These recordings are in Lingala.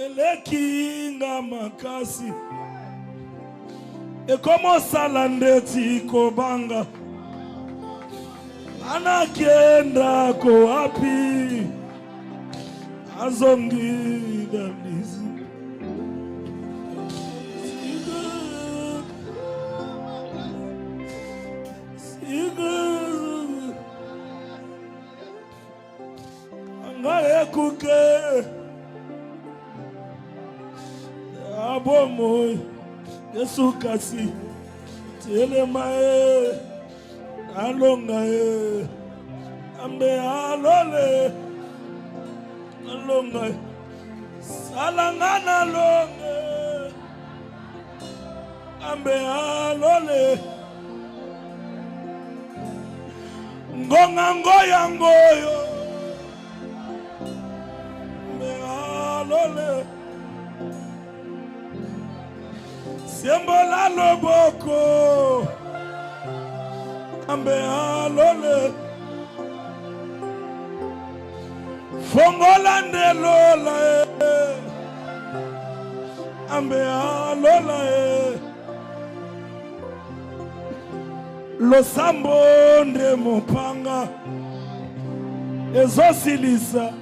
Elekinga makasi Ekomo salandeti kobanga Anakienda ko wapi Azongida nizi Angaye kuke Abomoy Yesu kasi telemae alongae ambe alole alongae salangana longe ambe alole ngonga ngoya ngoyo ambe alole Sembola loboko ambe alole Fongola ndelola ambe alola Losambo nde mopanga Ezosilisa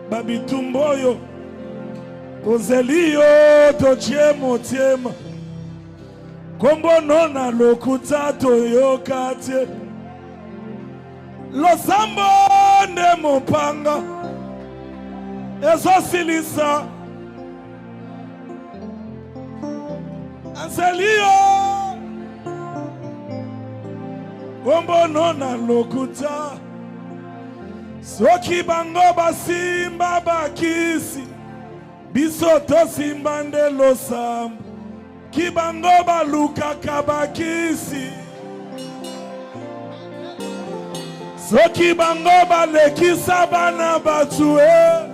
babitumboyo Ozelio tochie motiema Kombo nona lokuta toyokate Losambo nde mopanga Ezosilisa Anselio Kombo nona lokuta Soki bango basimba bakisi Bisoto simbande losam Kibango baluka kabakisi Soki bango balekisa bana batue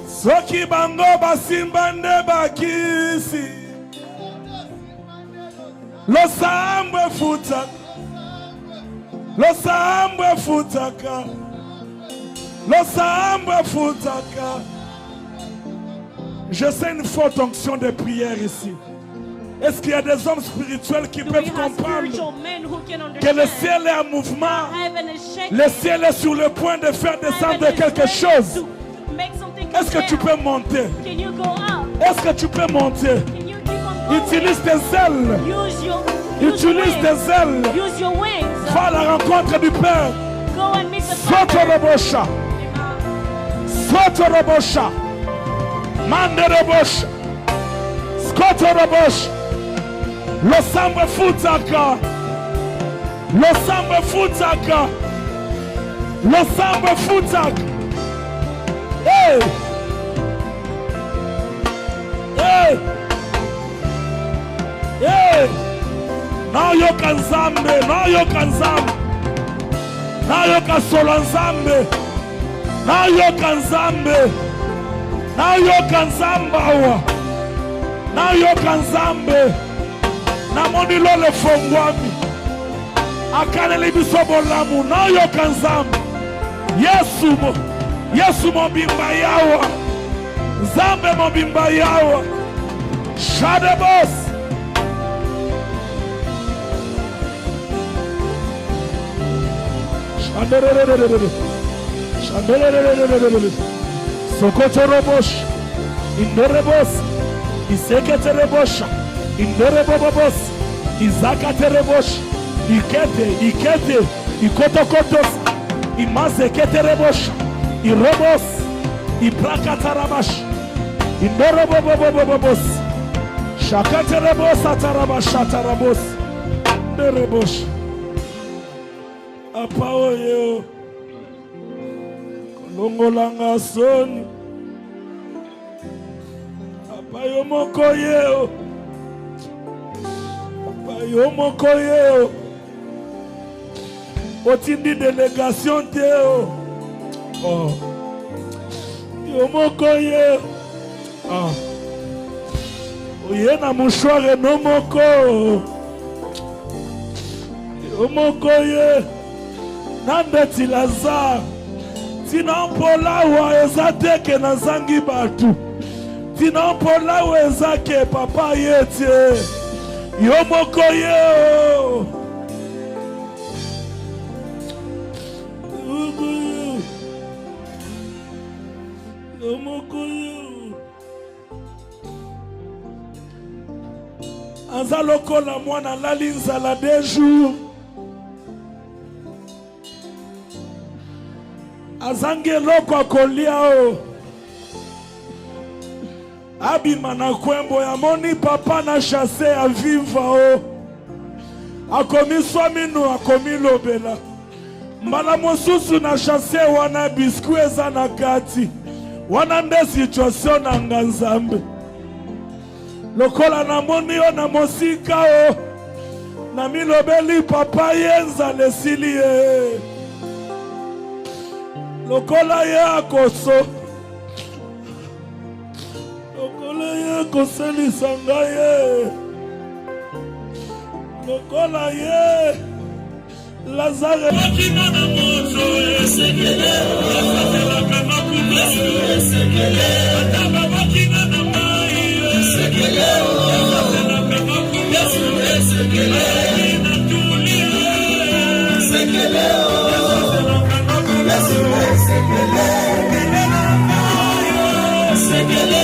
Soki bango basimbande bakisi Losambwe futaka Losambwe futaka Losambwe futaka. Je sais une forte onction de prière ici. Est-ce qu'il y a des hommes spirituels qui peuvent comprendre que le ciel est en mouvement? Le ciel est sur le point de faire descendre quelque chose. Est-ce que tu peux monter? Est-ce que tu peux monter? Utilise tes ailes. Utilise tes ailes. Va à la rencontre du Père. Soto Robosha. Soto Robosha. Mande Robosha. Soto Robosha. Losambe futaka. Losambe futaka. Losambe futaka. Hey! Hey! Hey! Now you can zambe. Now you can zambe. Now you can solanzambe. Now you can zambe. Now you can zambawa. Now you can zambe. Namoni lole fongwami. Akane libisobo lamu. Now you can zambe. Yesu mo. Yesu mo bimba yawa. Zambe mo bimba yawa. Shade boss. Sokoto Robosh, Indorebos, Isekete Rebosha, Indorebobos, Izakate Rebosh, Ikete, Ikotokotos, Imazekete Rebosha, Irobos, Ibrakata Rabash, Indorebobobos, Shakate Rebos, Atarabashata Rabos, Derebosh. Apaoyo Longolanga soni. Papa yo moko yeo. Papa yo moko yeo. Otindi délégation teo. Oh. Yo moko yeo. Ah. Oye na mouchoir no moko. Yo moko ye. Nande ti Lazare. Tina mpola wa ezateke na zangi batu. Tina mpola wa ezake papa yete. Yo moko ye. Yo moko ye. Azaloko la mwana lalinza la 2 jours. Azange loko kolia o. Abima na kwembo ya moni papa na chasse a viva o. Akomi swaminu akomi lobela. Mbala mosusu na chasse wana biskweza na kati. Wana nde situation na nganzambe. Lokola na moni o na mosika o. Na milobeli papa yenza lesili ye. Lokola ye akoso. Lokola ye koseli sangaye. Lokola ye Lazare. Wakina na moto esekele. Yafela kama kubesi esekele. Ataba wakina na mai esekele. Yafela kama kubesi esekele. Ina tulia esekele. Yafela kama kubesi esekele. Esekele. Esekele.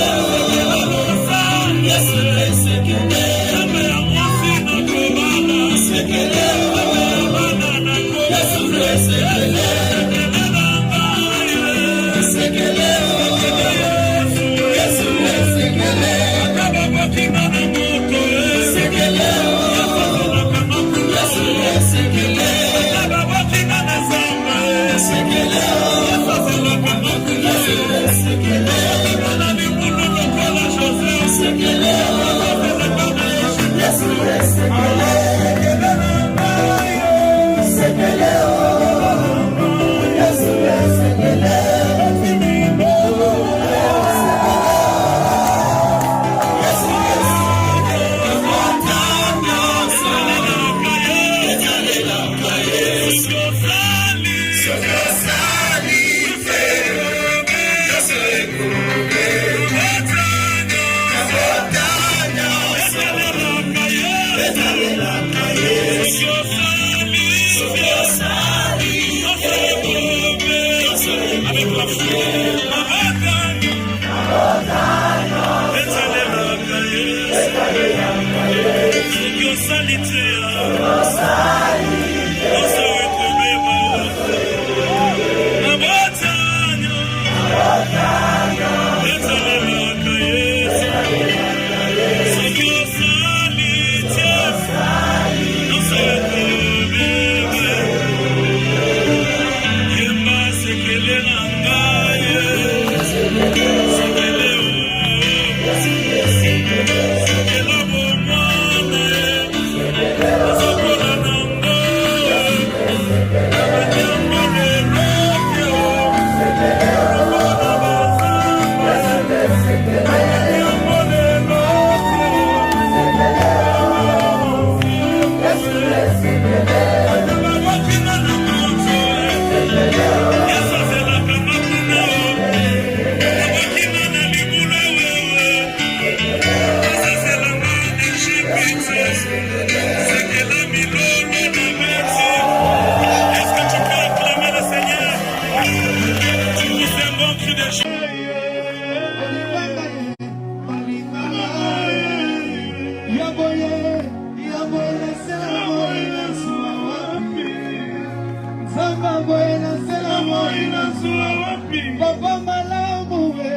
Papa malamu we,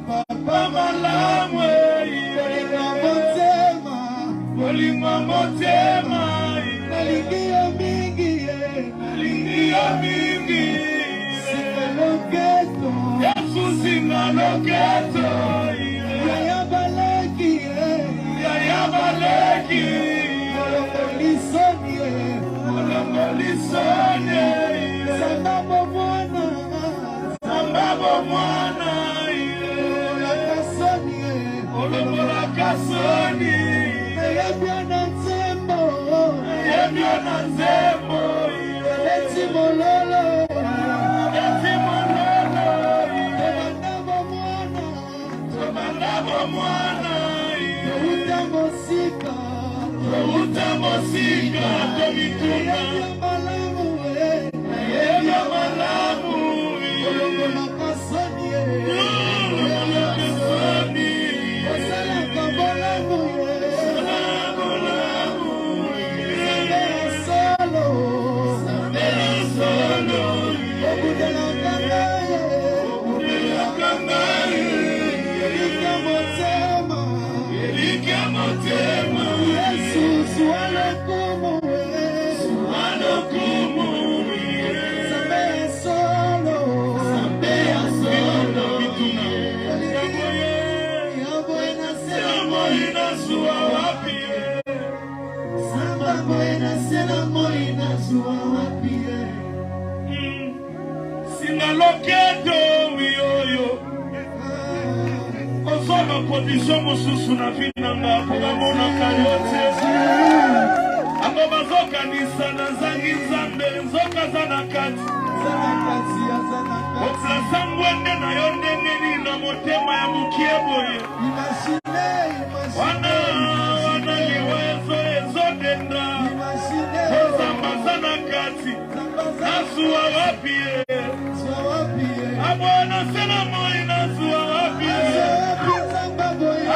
Papa malamu we, Olima motema, nalingia mingi, Sifelo geto, bomwana olobola kasoni yebiona nzembo eti mololo tobanda bomwana uta mosika tomituna yebya malamu olobola kasoni Sinalokedo wiyoyo Ozoma position mususu na vinanga Kugamona kayote Ando mazoka nisa na zangi zambe Nzoka zanakati Otla sangwende na yondengeni na motema ya mukieboye Wana liwezo ezodenda Ozamba zanakati Nasuwa wapie Abwana sena moi nasuwa wapie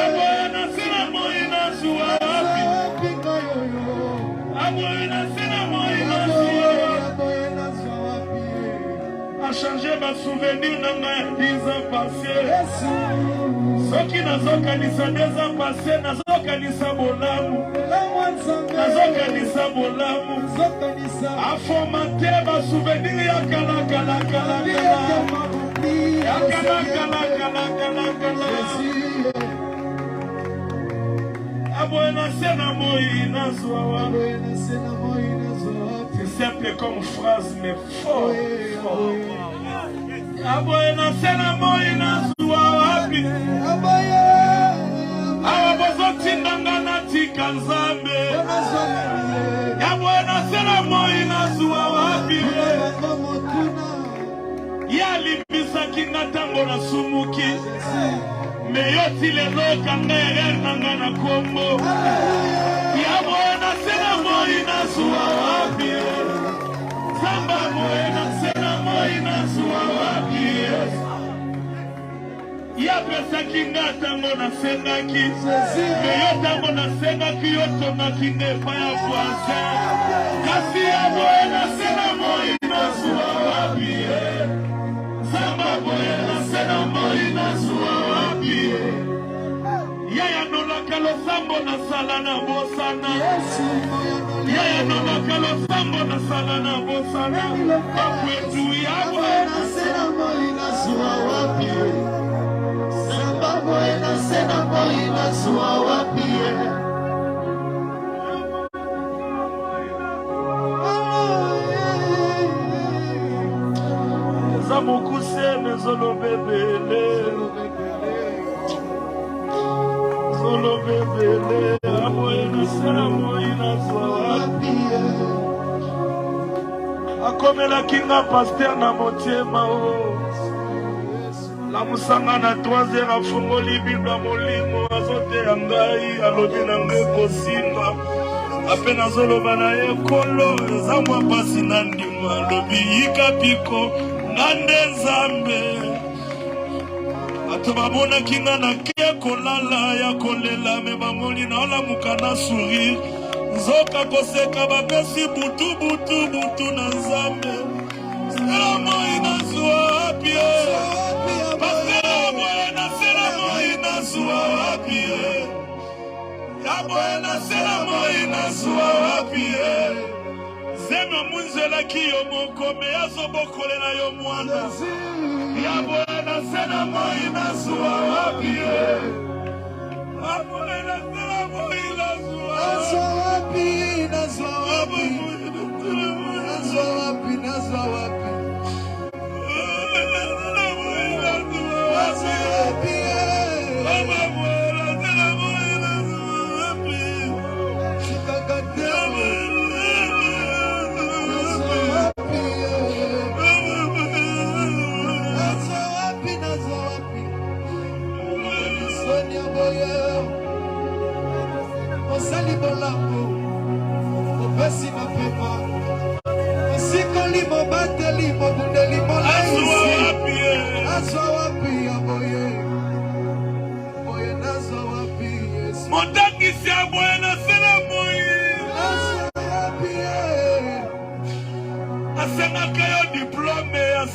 Abwana sena moi nasuwa wapie Abwana sena moi nasuwa wapie A changer ma souvenir nanga ya 10 ans passés Soki nazoka nisa 2 ans passés Nazoka nisa bolamu Nazoka bolamu Afomate ma souvenir ya kala Abona sena moi nazwa C'est simple comme phrase mais fort Abona sena moi nazwa wapi Awa bozotindanga natika nzambe Yabona sena moi nazwa wapi Yalimbisa kinga tango na sumuki Meyoti lelo kanga erer nanga na kombo Yabona sena moi nazwa wapi Samba moena sena moi nazwa wapi Yapesa kinga tango na sengaki Meyo tango na sengaki yoto na kingepa ya voisin Kasi yaboena sena moi nazwa wapi Samba boena sena moi nazwa wapi Yaya nolaka lo sambo na sala na bosana Yaya nolaka lo sambo na sala na bosana Kapwetu yaboena sena moi nazwa wapi Buena sena moi nazwa wapi Zamukuse zolo bebele Buena sena moi nazwa wapi Akomela kinga pasteur na motema La musanga na 3h afungoli Biblia molimo azote ya ngai alobi na ngai kosimba apena zoloba na ekolo zamwa pasi na ndima alobi yika piko nande nzambe ato babona kinga na ke kolala ya kolela me bamoli na olamuka na sourire nzoka koseka bapesi butu na nzambe sela moi nazwa pie Yaboena sena moi nazwa wapi Zema munzela kiyo mokome yazobokole na yo mwana Yaboena sena moi nazwa wapi Yaboena sena moi nazwa wapi Nazwa wapi Nazwa wapi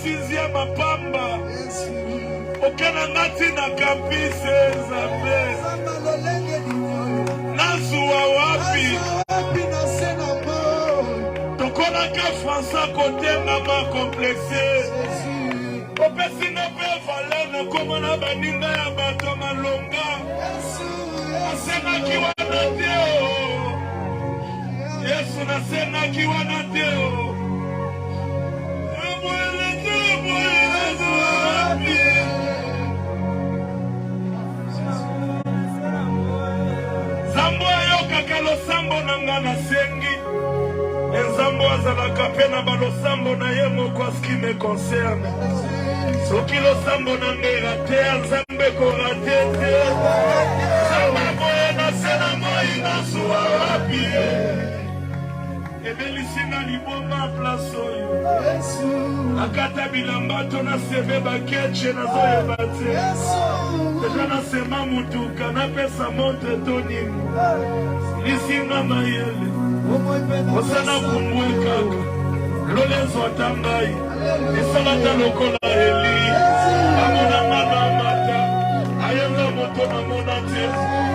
sinzia mapamba okena ngati na kampise Nzambe nazuwa wapi tokonaka Fransa kotenga ma complexe opesinga pe valeur na komona baninga ya bato malonga asengaki wana te Yesu nasengaki wana te Zambo ayokaka losambo na nga nasengi Nzambo azalaka pe na balosambo na ye moko aski me concerne soki losambo na ngera te Nzambe korate te Zamba boye na sena moi na zuwa wapi Ebelisina liboma place oyo akata bilamba to na sebe bakeche na zoye bate deja na sema mutuka na pesa montre tonini lisinga mayele osana kumbwe kaka lolezo atangai esalata lokola eli amonanga na mata ayenga moto na mona te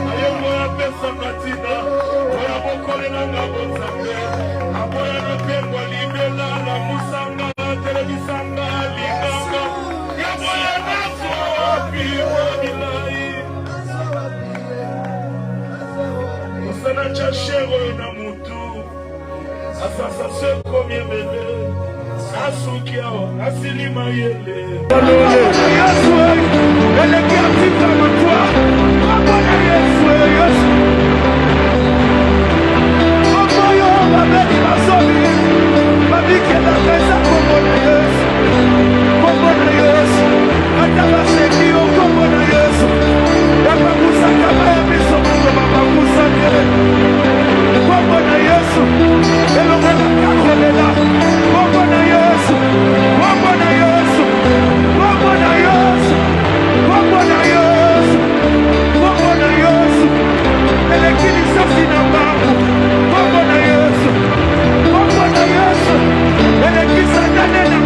ayengo ya pesa katina oya bokolenanga bozambe aboya na pengwa libela la musanga telebisanga linganga yaboya nazo wapi wabilai osana cha shego na mutu asasa seko miebele asukiao asilima yele Yesu eleki atika matwa abona Yesu Yesu omoyo babeli basobi babike na pesa komona Yesu atabaseki okomona Yesu yabakusaka bayebiso moto babakusake komona Yesu elongela kakolela komona Yesu komona Yesu komona Yesu komona Yesu komona Yesu elekini safi na bangu komona Yesu elekisa ndane na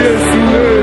Yesu